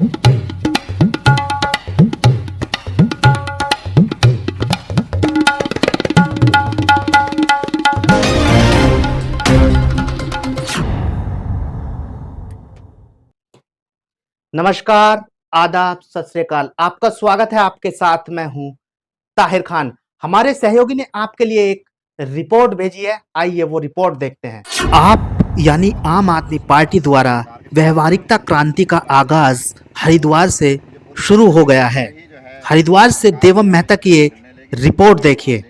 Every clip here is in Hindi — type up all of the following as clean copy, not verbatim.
नमस्कार, आदाब, सत श्री अकाल। आपका स्वागत है। आपके साथ मैं हूं ताहिर खान। हमारे सहयोगी ने आपके लिए एक रिपोर्ट भेजी है, आइए वो रिपोर्ट देखते हैं। आप यानी आम आदमी पार्टी द्वारा व्यवहारिकता क्रांति का आगाज हरिद्वार से शुरू हो गया है। हरिद्वार से देवम मेहता की एक रिपोर्ट देखिए।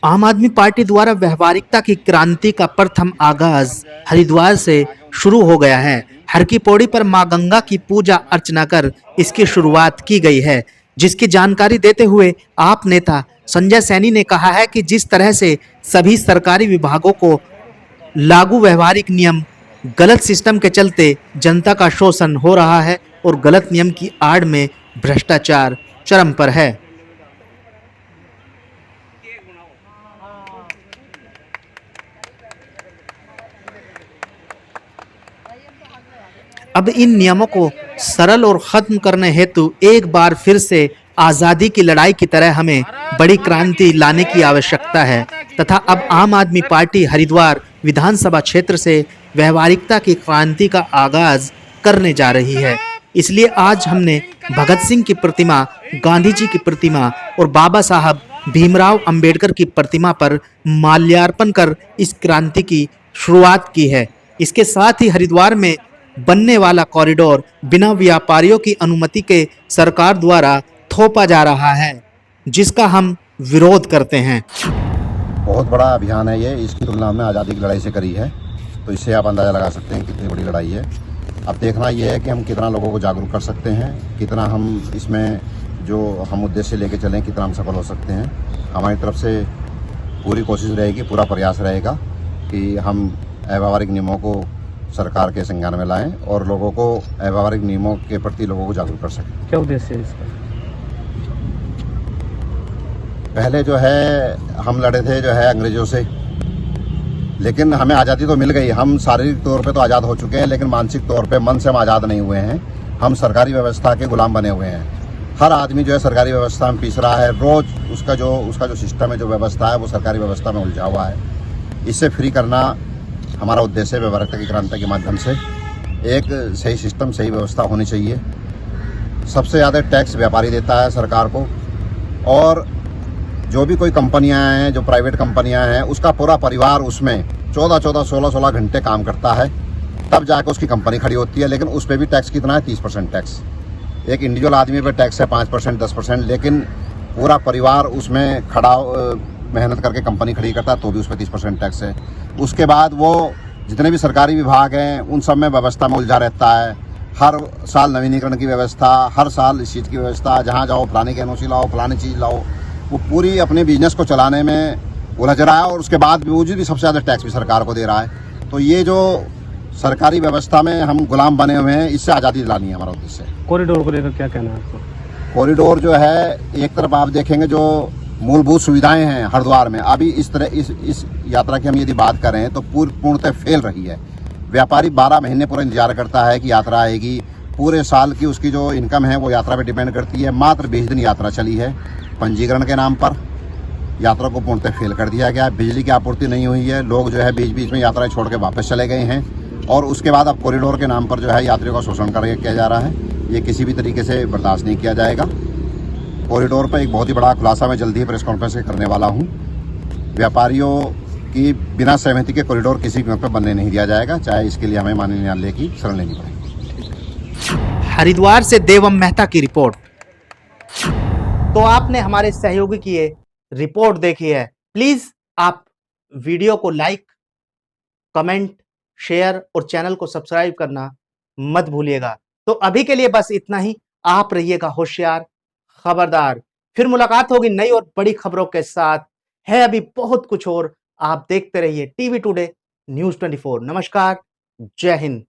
आम आदमी पार्टी द्वारा व्यवहारिकता की क्रांति का प्रथम आगाज हरिद्वार से शुरू हो गया है। हर की पौड़ी पर मां गंगा की पूजा अर्चना कर इसकी शुरुआत की गई है, जिसकी जानकारी देते हुए आप नेता संजय सैनी ने कहा है कि जिस तरह से सभी सरकारी विभागों को लागू व्यवहारिक नियम गलत सिस्टम के चलते जनता का शोषण हो रहा है और गलत नियम की आड़ में भ्रष्टाचार चरम पर है। अब इन नियमों को सरल और खत्म करने हेतु एक बार फिर से आज़ादी की लड़ाई की तरह हमें बड़ी क्रांति लाने की आवश्यकता है तथा अब आम आदमी पार्टी हरिद्वार विधानसभा क्षेत्र से व्यवहारिकता की क्रांति का आगाज करने जा रही है। इसलिए आज हमने भगत सिंह की प्रतिमा, गांधी जी की प्रतिमा और बाबा साहब भीमराव अंबेडकर की प्रतिमा पर माल्यार्पण कर इस क्रांति की शुरुआत की है। इसके साथ ही हरिद्वार में बनने वाला कॉरिडोर बिना व्यापारियों की अनुमति के सरकार द्वारा थोपा जा रहा है, जिसका हम विरोध करते हैं। बहुत बड़ा अभियान है ये, इसकी तुलना में आज़ादी की लड़ाई से करी है, तो इससे आप अंदाज़ा लगा सकते हैं कितनी बड़ी लड़ाई है। अब देखना ये है कि हम कितना लोगों को जागरूक कर सकते हैं, कितना हम इसमें जो हम उद्देश्य लेके चलें, कितना हम सफल हो सकते हैं। हमारी तरफ से पूरी कोशिश रहेगी, पूरा प्रयास रहेगा कि हम अव्यावहारिक नियमों को सरकार के संज्ञान में लाएं और लोगों को अव्यावहारिक नियमों के प्रति लोगों को जागरूक कर सकें। क्या उद्देश्य है इसका? पहले जो है हम लड़े थे जो है अंग्रेजों से, लेकिन हमें आज़ादी तो मिल गई। हम शारीरिक तौर पे तो आज़ाद हो चुके हैं, लेकिन मानसिक तौर पे मन से हम आज़ाद नहीं हुए हैं। हम सरकारी व्यवस्था के गुलाम बने हुए हैं। हर आदमी जो है सरकारी व्यवस्था में पीस रहा है। रोज़ उसका जो सिस्टम है, जो व्यवस्था है, वो सरकारी व्यवस्था में उलझा हुआ है। इससे फ्री करना हमारा उद्देश्य है। व्यवहारिकता की क्रांति के माध्यम से एक सही सिस्टम, सही व्यवस्था होनी चाहिए। सबसे ज़्यादा टैक्स व्यापारी देता है सरकार को, और जो भी कोई कंपनियां हैं, जो प्राइवेट कंपनियां हैं, उसका पूरा परिवार उसमें 14-14, 16-16 घंटे काम करता है, तब जाकर उसकी कंपनी खड़ी होती है। लेकिन उस पर भी टैक्स कितना है? 30% टैक्स। एक इंडिविजुअल आदमी पे टैक्स है 5%, 10%, लेकिन पूरा परिवार उसमें खड़ा मेहनत करके कंपनी खड़ी करता है तो भी उस पर 30% टैक्स है। उसके बाद वो जितने भी सरकारी विभाग हैं उन सब में व्यवस्था में उलझा रहता है। हर साल नवीनीकरण की व्यवस्था, हर साल इस चीज़ की व्यवस्था, जहाँ जाओ फलाने की एनओसी लाओ, फलानी चीज़ लाओ। वो पूरी अपने बिजनेस को चलाने में उलझ रहा है और उसके बाद भी सबसे ज़्यादा टैक्स भी सरकार को दे रहा है। तो ये जो सरकारी व्यवस्था में हम गुलाम बने हुए हैं, इससे आज़ादी दिलानी है हमारा उद्देश्य। कॉरिडोर को लेकर क्या कहना है आपको? कॉरिडोर जो है, एक तरफ आप देखेंगे जो मूलभूत सुविधाएं हैं हरिद्वार में, अभी इस यात्रा की हम यदि बात करें तो पूर्णतः फेल रही है। व्यापारी 12 महीने पूरा इंतजार करता है कि यात्रा आएगी। पूरे साल की उसकी जो इनकम है वो यात्रा पे डिपेंड करती है। मात्र 20 दिन यात्रा चली है। पंजीकरण के नाम पर यात्रा को पूर्णतः फेल कर दिया गया है। बिजली की आपूर्ति नहीं हुई है। लोग जो है बीच बीच में यात्राएं छोड़ के वापस चले गए हैं, और उसके बाद अब कॉरिडोर के नाम पर जो है यात्रियों का शोषण करके किया जा रहा है। ये किसी भी तरीके से बर्दाश्त नहीं किया जाएगा। कॉरिडोर पर एक बहुत ही बड़ा खुलासा मैं जल्दी ही प्रेस कॉन्फ्रेंस करने वाला हूँ। व्यापारियों की बिना सहमति के कॉरिडोर किसी कीमत पर बनने नहीं दिया जाएगा, चाहे इसके लिए हमें माननीय न्यायालय की शरण लेनी पड़े। हरिद्वार से देवम मेहता की रिपोर्ट। तो आपने हमारे सहयोगी की ये रिपोर्ट देखी है। प्लीज आप वीडियो को लाइक, कमेंट, शेयर और चैनल को सब्सक्राइब करना मत भूलिएगा। तो अभी के लिए बस इतना ही। आप रहिएगा होशियार, खबरदार। फिर मुलाकात होगी नई और बड़ी खबरों के साथ। है अभी बहुत कुछ और। आप देखते रहिए टीवी टुडे न्यूज़ 24। नमस्कार, जय हिंद।